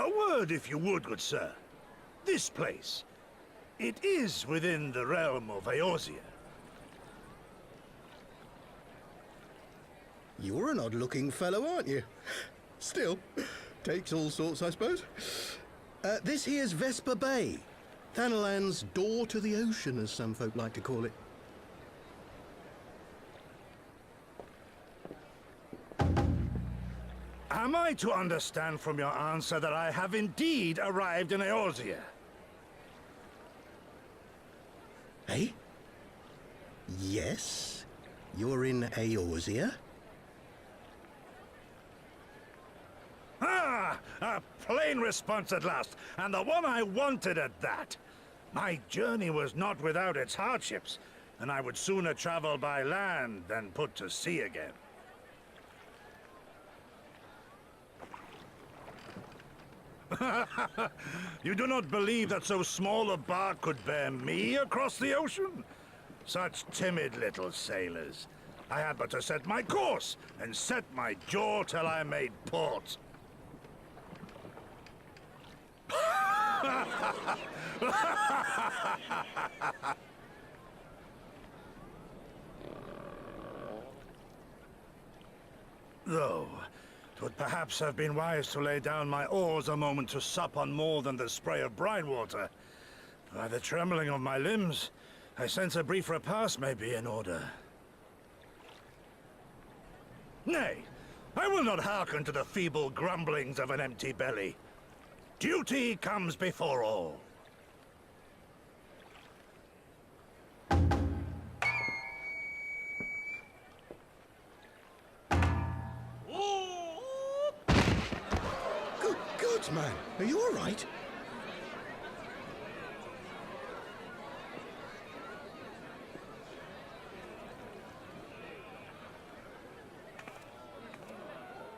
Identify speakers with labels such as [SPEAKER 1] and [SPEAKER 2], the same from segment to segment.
[SPEAKER 1] A word, if you would, good sir. This place, it is within the realm of Eorzea.
[SPEAKER 2] You're an odd-looking fellow, aren't you? Still, takes all sorts, I suppose. This here's Vesper Bay, Thanalan's door to the ocean, as some folk like to call it.
[SPEAKER 1] Am I to understand from your answer that I have indeed arrived in Eorzea?
[SPEAKER 2] Eh? Yes, you're in Eorzea.
[SPEAKER 1] Ah! A plain response at last, and the one I wanted at that. My journey was not without its hardships, and I would sooner travel by land than put to sea again. You do not believe that so small a bark could bear me across the ocean? Such timid little sailors. I had but to set my course and set my jaw till I made port. Though, 'twould perhaps have been wise to lay down my oars a moment to sup on more than the spray of brine water. By the trembling of my limbs, I sense a brief repast may be in order. Nay, I will not hearken to the feeble grumblings of an empty belly. Duty comes before all.
[SPEAKER 2] Good man, are you all right?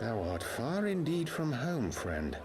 [SPEAKER 3] Thou art far indeed from home, friend.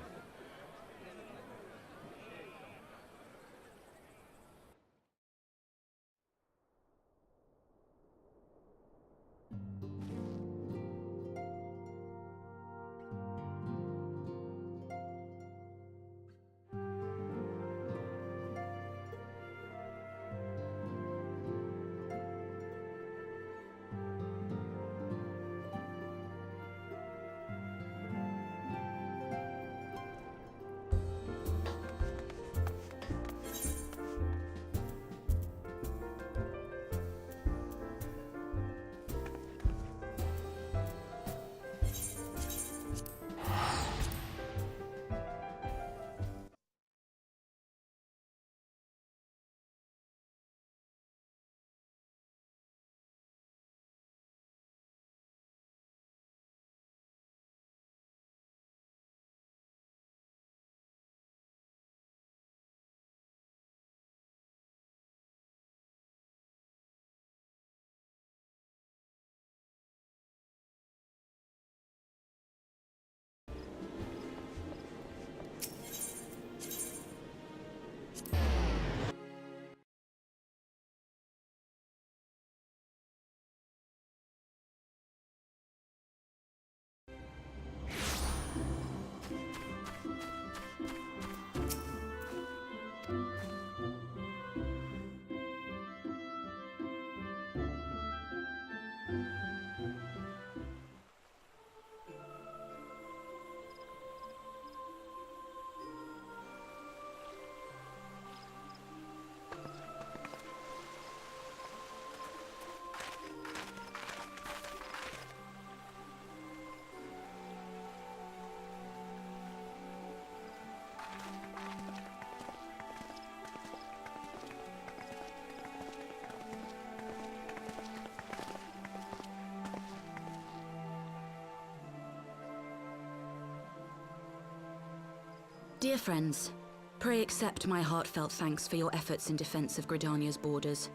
[SPEAKER 4] Dear friends, pray accept my heartfelt thanks for your efforts in defense of Gridania's borders.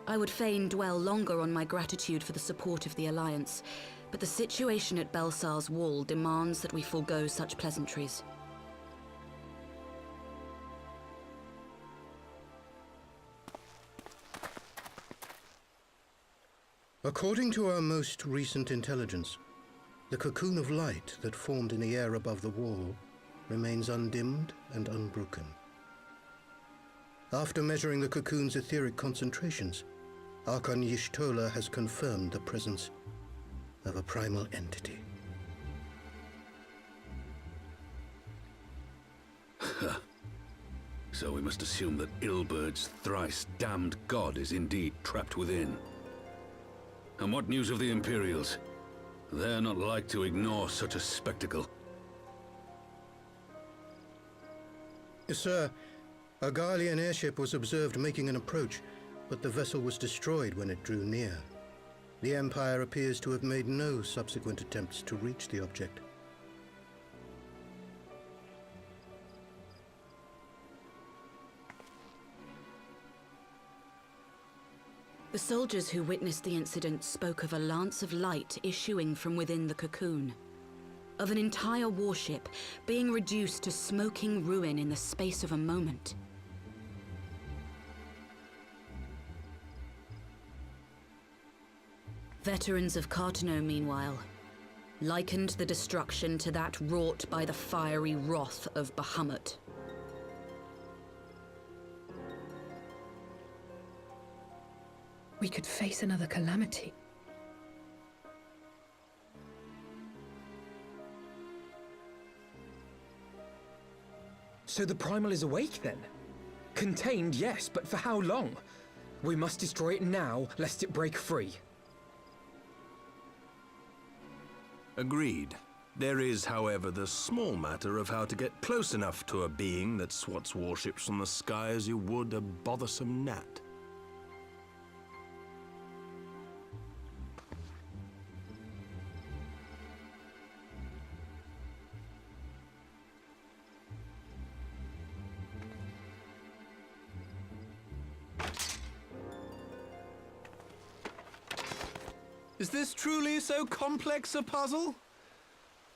[SPEAKER 4] I would fain dwell longer on my gratitude for the support of the Alliance, but the situation at Belsar's Wall demands that we forego such pleasantries.
[SPEAKER 2] According to our most recent intelligence, the cocoon of light that formed in the air above the wall remains undimmed and unbroken. After measuring the cocoon's etheric concentrations, Archon Y'shtola has confirmed the presence of a primal entity.
[SPEAKER 5] So we must assume that Ilbert's thrice-damned god is indeed trapped within. And what news of the Imperials? They're not like to ignore such a spectacle.
[SPEAKER 2] Sir, a Garlean airship was observed making an approach, but the vessel was destroyed when it drew near. The Empire appears to have made no subsequent attempts to reach the object.
[SPEAKER 4] The soldiers who witnessed the incident spoke of a lance of light issuing from within the cocoon, of an entire warship being reduced to smoking ruin in the space of a moment. Veterans of Cartano, meanwhile, likened the destruction to that wrought by the fiery wrath of Bahamut.
[SPEAKER 6] We could face another calamity.
[SPEAKER 7] So the Primal is awake then? Contained, yes, but for how long? We must destroy it now, lest it break free.
[SPEAKER 8] Agreed. There is, however, the small matter of how to get close enough to a being that swats warships from the sky as you would a bothersome gnat.
[SPEAKER 9] Is this truly so complex a puzzle?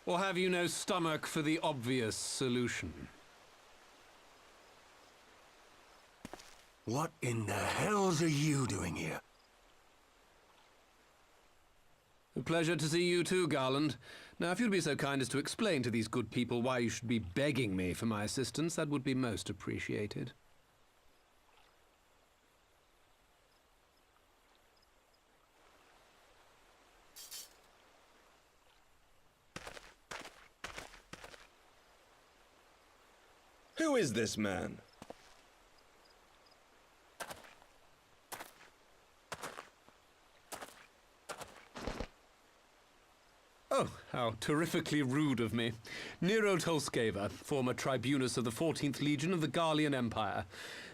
[SPEAKER 9] Or have you no stomach for the obvious solution?
[SPEAKER 8] What in the hells are you doing here?
[SPEAKER 9] A pleasure to see you too, Garland. Now, if you'd be so kind as to explain to these good people why you should be begging me for my assistance, that would be most appreciated.
[SPEAKER 10] Who is this man?
[SPEAKER 9] Oh, how terrifically rude of me. Nero Tolskeva, former tribunus of the 14th Legion of the Garlean Empire.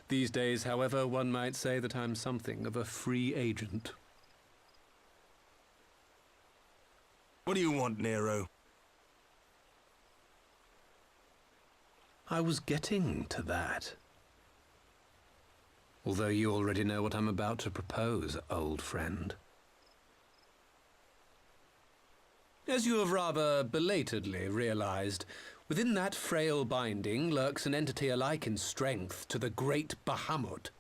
[SPEAKER 9] These days, however, one might say that I'm something of a free agent.
[SPEAKER 8] What do you want, Nero?
[SPEAKER 9] I was getting to that. Although you already know what I'm about to propose, old friend. As you have rather belatedly realized, within that frail binding lurks an entity alike in strength to the great Bahamut,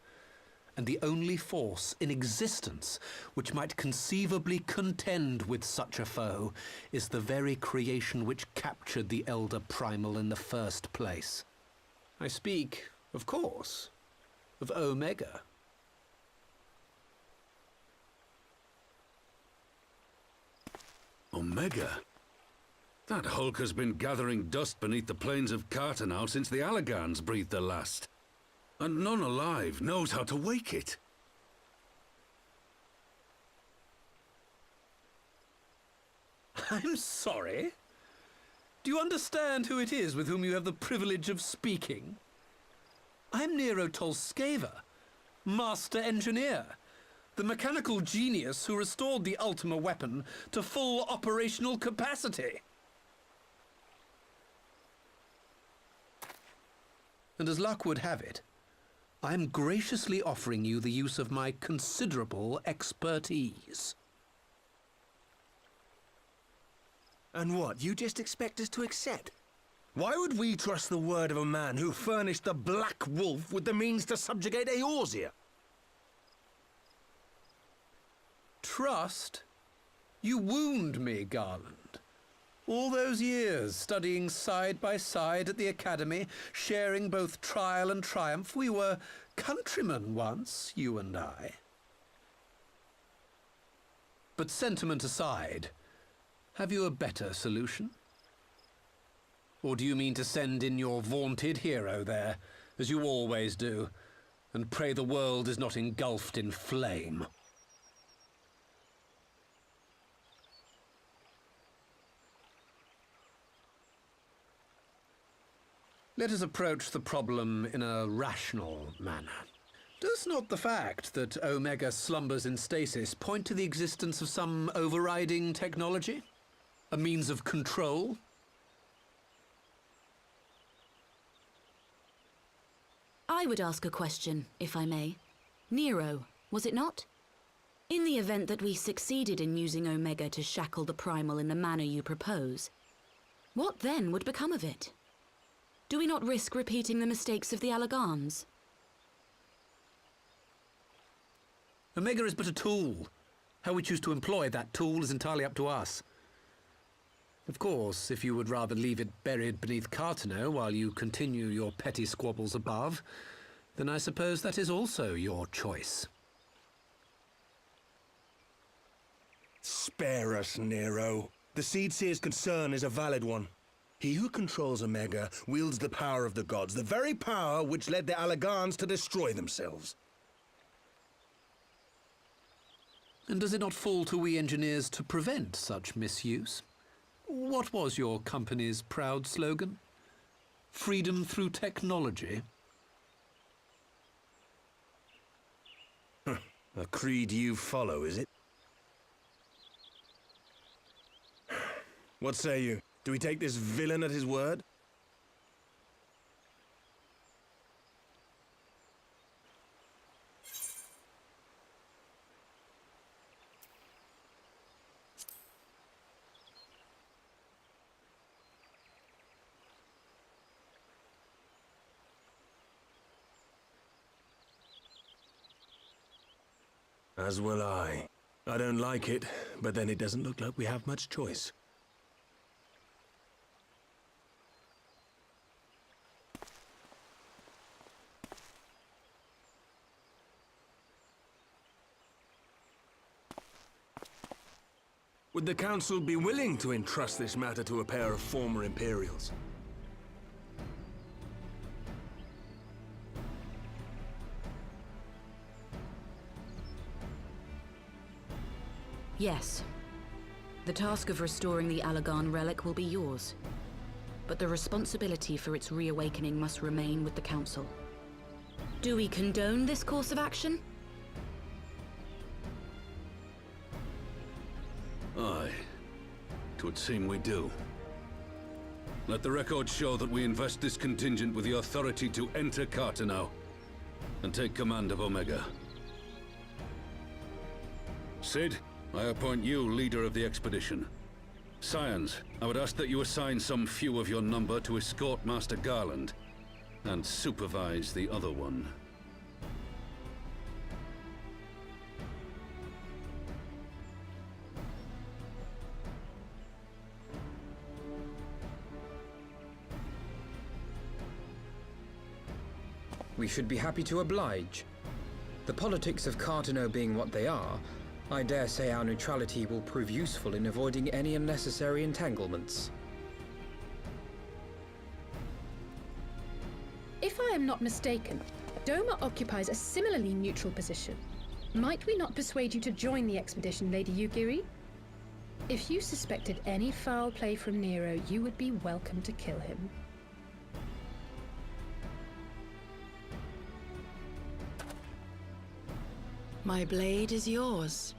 [SPEAKER 9] and the only force in existence which might conceivably contend with such a foe is the very creation which captured the Elder Primal in the first place. I speak, of course, of Omega.
[SPEAKER 5] Omega? That hulk has been gathering dust beneath the plains of Cartano since the Allagans breathed their last. And none alive knows how to wake it.
[SPEAKER 9] I'm sorry? Do you understand who it is with whom you have the privilege of speaking? I'm Nero Tolskeva, Master Engineer, the mechanical genius who restored the Ultima weapon to full operational capacity. And as luck would have it, I am graciously offering you the use of my considerable expertise.
[SPEAKER 8] And what, you just expect us to accept? Why would we trust the word of a man who furnished the Black Wolf with the means to subjugate Eorzea?
[SPEAKER 9] Trust? You wound me, Garland. All those years, studying side by side at the academy, sharing both trial and triumph, we were countrymen once, you and I. But sentiment aside, have you a better solution? Or do you mean to send in your vaunted hero there, as you always do, and pray the world is not engulfed in flame? Let us approach the problem in a rational manner. Does not the fact that Omega slumbers in stasis point to the existence of some overriding technology? A means of control?
[SPEAKER 4] I would ask a question, if I may. Nero, was it not? In the event that we succeeded in using Omega to shackle the Primal in the manner you propose, what then would become of it? Do we not risk repeating the mistakes of the Allagans?
[SPEAKER 9] Omega is but a tool. How we choose to employ that tool is entirely up to us. Of course, if you would rather leave it buried beneath Cartano while you continue your petty squabbles above, then I suppose that is also your choice.
[SPEAKER 8] Spare us, Nero. The Seedseer's concern is a valid one. He who controls Omega wields the power of the gods, the very power which led the Allagans to destroy themselves.
[SPEAKER 9] And does it not fall to we engineers to prevent such misuse? What was your company's proud slogan? Freedom through technology?
[SPEAKER 8] A creed you follow, is it? What say you? Do we take this villain at his word? As will I. I don't like it, but then it doesn't look like we have much choice. Would the Council be willing to entrust this matter to a pair of former Imperials?
[SPEAKER 4] Yes. The task of restoring the Allagan relic will be yours. But the responsibility for its reawakening must remain with the Council. Do we condone this course of action?
[SPEAKER 5] Aye. 'Twould seem we do. Let the record show that we invest this contingent with the authority to enter Cartano and take command of Omega. Sid, I appoint you leader of the expedition. Scions, I would ask that you assign some few of your number to escort Master Garland and supervise the other one.
[SPEAKER 7] We should be happy to oblige. The politics of Cartano being what they are, I dare say our neutrality will prove useful in avoiding any unnecessary entanglements.
[SPEAKER 6] If I am not mistaken, Doma occupies a similarly neutral position. Might we not persuade you to join the expedition, Lady Yugiri? If you suspected any foul play from Nero, you would be welcome to kill him.
[SPEAKER 11] My blade is yours.